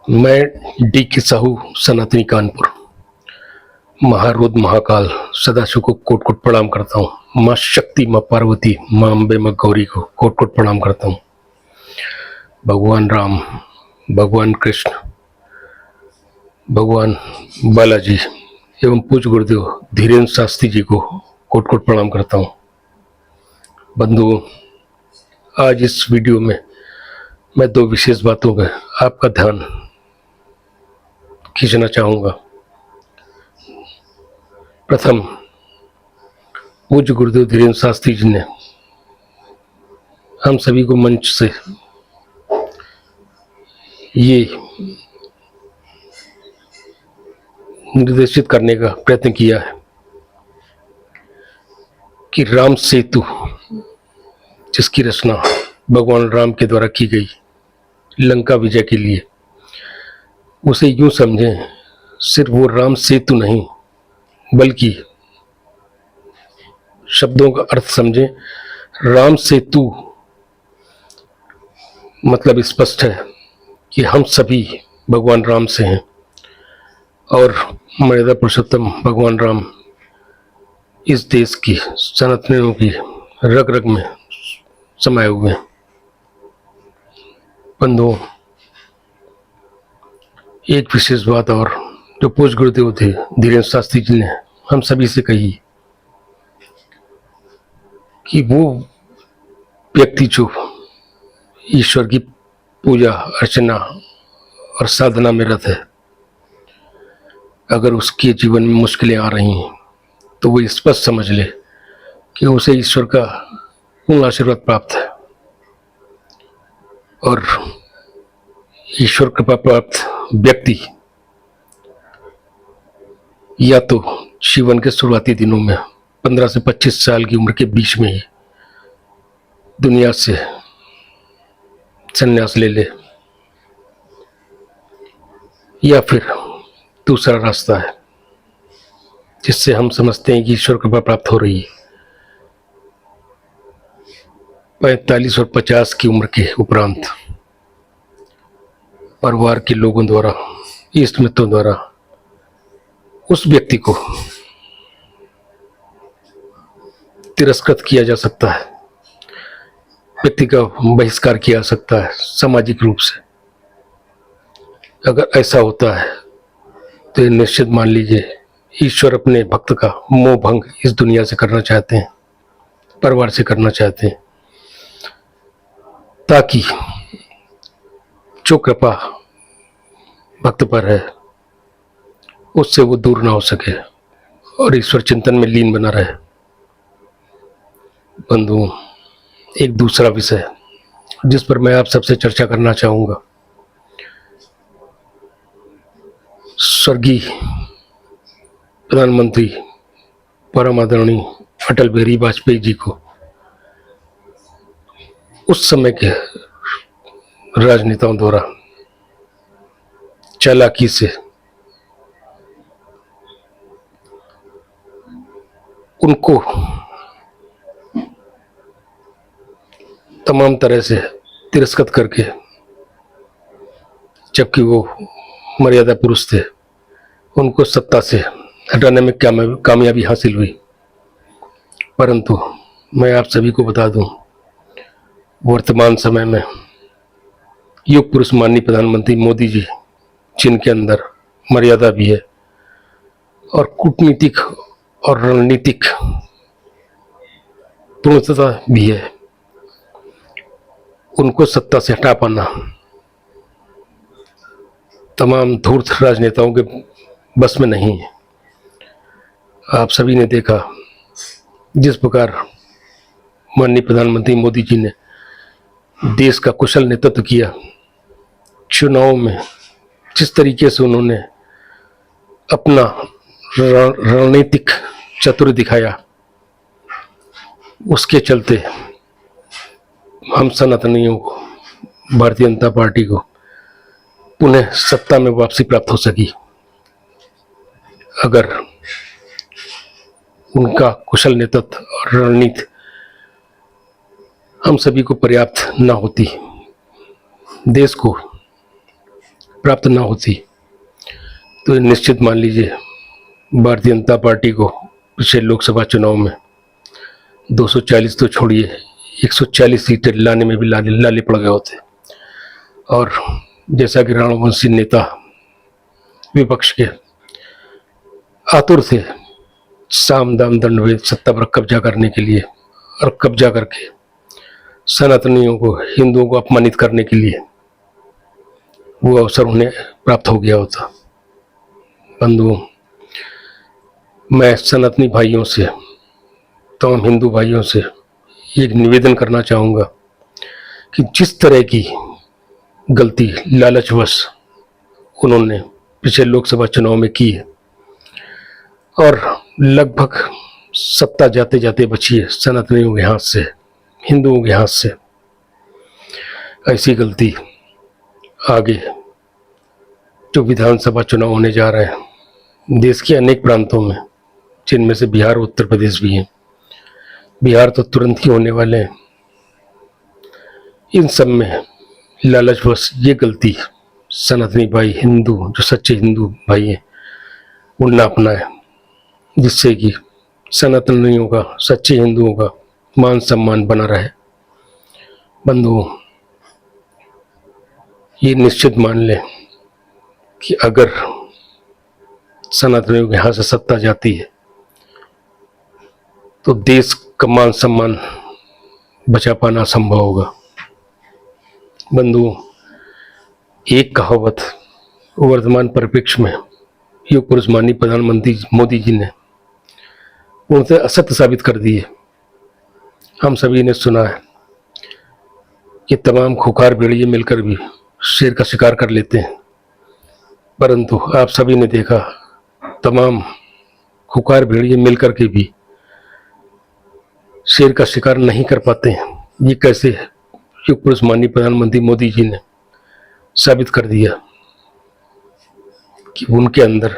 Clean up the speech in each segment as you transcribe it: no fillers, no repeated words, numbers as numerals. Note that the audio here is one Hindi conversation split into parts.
मैं डी के साहू, सनातनी कानपुर, महारुद्र महाकाल सदाशिव को कोट कोट प्रणाम करता हूँ। माँ शक्ति, माँ पार्वती, माँ अम्बे, माँ गौरी को कोट कोट प्रणाम करता हूँ। भगवान राम, भगवान कृष्ण, भगवान बालाजी एवं पूज्य गुरुदेव धीरेन्द्र शास्त्री जी को कोट कोट प्रणाम करता हूँ। बंधुओं, आज इस वीडियो में मैं दो विशेष बातों पर आपका ध्यान खींचना चाहूँगा। प्रथम, पूज्य गुरुदेव धीरेन्द्र शास्त्री जी ने हम सभी को मंच से ये निर्देशित करने का प्रयत्न किया है कि राम सेतु जिसकी रचना भगवान राम के द्वारा की गई लंका विजय के लिए, उसे यूं समझें, सिर्फ वो राम सेतु नहीं बल्कि शब्दों का अर्थ समझें। राम सेतु मतलब स्पष्ट है कि हम सभी भगवान राम से हैं और मर्यादा पुरुषोत्तम भगवान राम इस देश की सनातनियों की रग रग में समाये हुए हैं। बंधुओं, एक विशेष बात और जो पूज्य गुरुदेव थे धीरेन्द्र शास्त्री जी ने हम सभी से कही कि वो व्यक्ति जो ईश्वर की पूजा अर्चना और साधना में रत है, अगर उसके जीवन में मुश्किलें आ रही हैं तो वो स्पष्ट समझ ले कि उसे ईश्वर का पूर्ण आशीर्वाद प्राप्त है और ईश्वर कृपा प्राप्त व्यक्ति या तो जीवन के शुरुआती दिनों में 15 से 25 साल की उम्र के बीच में ही दुनिया से संन्यास ले ले, या फिर दूसरा रास्ता है जिससे हम समझते हैं कि ईश्वर कृपा प्राप्त हो रही है 45 और 50 की उम्र के उपरांत परिवार के लोगों द्वारा, इष्ट मित्रों द्वारा उस व्यक्ति को तिरस्कृत किया जा सकता है, व्यक्ति का बहिष्कार किया जा सकता है सामाजिक रूप से। अगर ऐसा होता है तो ये निश्चित मान लीजिए ईश्वर अपने भक्त का मोह भंग इस दुनिया से करना चाहते हैं, परिवार से करना चाहते हैं, ताकि जो कृपा भक्त पर है उससे वो दूर ना हो सके और ईश्वर चिंतन में लीन बना रहे। बंधुओं, एक दूसरा विषय जिस पर मैं आप सबसे चर्चा करना चाहूँगा, स्वर्गीय प्रधानमंत्री परम आदरणीय अटल बिहारी वाजपेयी जी को उस समय के राजनेताओं द्वारा चालाकी से उनको तमाम तरह से तिरस्कृत करके, जबकि वो मर्यादा पुरुष थे, उनको सत्ता से हटाने में कामयाबी हासिल हुई। परंतु मैं आप सभी को बता दूं, वर्तमान समय में युग पुरुष माननीय प्रधानमंत्री मोदी जी, जिनके अंदर मर्यादा भी है और कूटनीतिक और रणनीतिक पूर्णता भी है, उनको सत्ता से हटा पाना तमाम धूर्त राजनेताओं के बस में नहीं है। आप सभी ने देखा जिस प्रकार माननीय प्रधानमंत्री मोदी जी ने देश का कुशल नेतृत्व किया, चुनाव में जिस तरीके से उन्होंने अपना रणनीतिक चतुर दिखाया, उसके चलते हम सनातनियों को, भारतीय जनता पार्टी को पुनः सत्ता में वापसी प्राप्त हो सकी। अगर उनका कुशल नेतृत्व और रणनीति हम सभी को पर्याप्त न होती, देश को प्राप्त ना होती तो ये निश्चित मान लीजिए भारतीय जनता पार्टी को पिछले लोकसभा चुनाव में 240 तो छोड़िए 140 सीटें लाने में भी लाले पड़ गए होते। और जैसा कि राणवंशी नेता विपक्ष के आतुर थे साम दाम दंड भेद सत्ता पर कब्जा करने के लिए, और कब्जा करके सनातनियों को, हिंदुओं को अपमानित करने के लिए, वो अवसर उन्हें प्राप्त हो गया होता। बंधुओं, मैं सनातनी भाइयों से, तमाम हिंदू भाइयों से एक निवेदन करना चाहूँगा कि जिस तरह की गलती लालचवश उन्होंने पिछले लोकसभा चुनाव में की है और लगभग सत्ता जाते जाते बची है सनातनियों के हाथ से, हिंदुओं के हाथ से, ऐसी गलती आगे जो विधानसभा चुनाव होने जा रहे हैं देश के अनेक प्रांतों में, जिनमें से बिहार और उत्तर प्रदेश भी हैं, बिहार तो तुरंत ही होने वाले हैं, इन सब में लालचवश ये गलती सनातनी भाई, हिंदू जो सच्चे हिंदू भाई हैं, उनने अपनाए, जिससे कि सनातनियों का, सच्चे हिंदुओं का मान सम्मान बना रहे। बंधुओं, ये निश्चित मान लें कि अगर सनातनियों के हाथ से सत्ता जाती है तो देश का मान सम्मान बचा पाना असंभव होगा। बंधुओं, एक कहावत वर्तमान परिप्रेक्ष्य में युग पुरुष माननीय प्रधानमंत्री मोदी जी ने उनसे असत्य साबित कर दी है। हम सभी ने सुना है कि तमाम खुखार भेड़िए मिलकर भी शेर का शिकार कर लेते हैं, परंतु आप सभी ने देखा तमाम खुखार भेड़िए मिलकर के भी शेर का शिकार नहीं कर पाते हैं। ये कैसे युग पुरुष माननीय प्रधानमंत्री मोदी जी ने साबित कर दिया कि उनके अंदर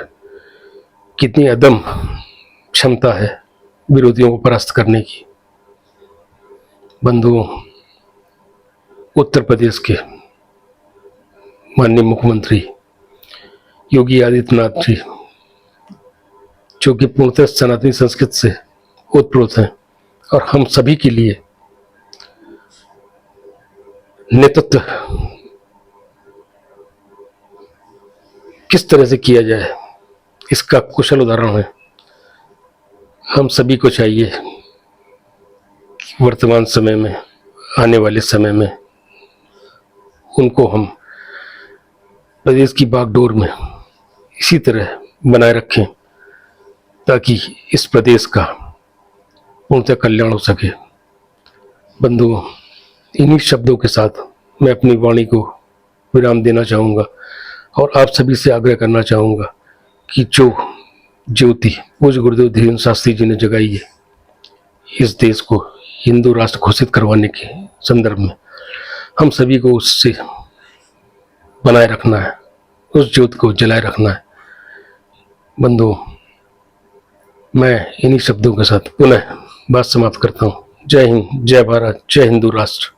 कितनी अदम क्षमता है विरोधियों को परास्त करने की। बंधुओं, उत्तर प्रदेश के माननीय मुख्यमंत्री योगी आदित्यनाथ जी, जो कि पूर्णतः सनातनी संस्कृति से ओतप्रोत हैं और हम सभी के लिए नेतृत्व किस तरह से किया जाए इसका कुशल उदाहरण है। हम सभी को चाहिए कि वर्तमान समय में, आने वाले समय में उनको हम प्रदेश की बागडोर में इसी तरह बनाए रखें ताकि इस प्रदेश का पूर्णतः कल्याण हो सके। बंधुओं, इन्हीं शब्दों के साथ मैं अपनी वाणी को विराम देना चाहूँगा और आप सभी से आग्रह करना चाहूँगा कि जो ज्योति पूज्य गुरुदेव धीरेन्द्र शास्त्री जी ने जगाई है इस देश को हिंदू राष्ट्र घोषित करवाने के संदर्भ में, हम सभी को उससे बनाए रखना है, उस ज्योति को जलाए रखना है। बंधुओं, मैं इन्हीं शब्दों के साथ पुनः बात समाप्त करता हूँ। जय हिंद, जय भारत, जय हिंदू राष्ट्र।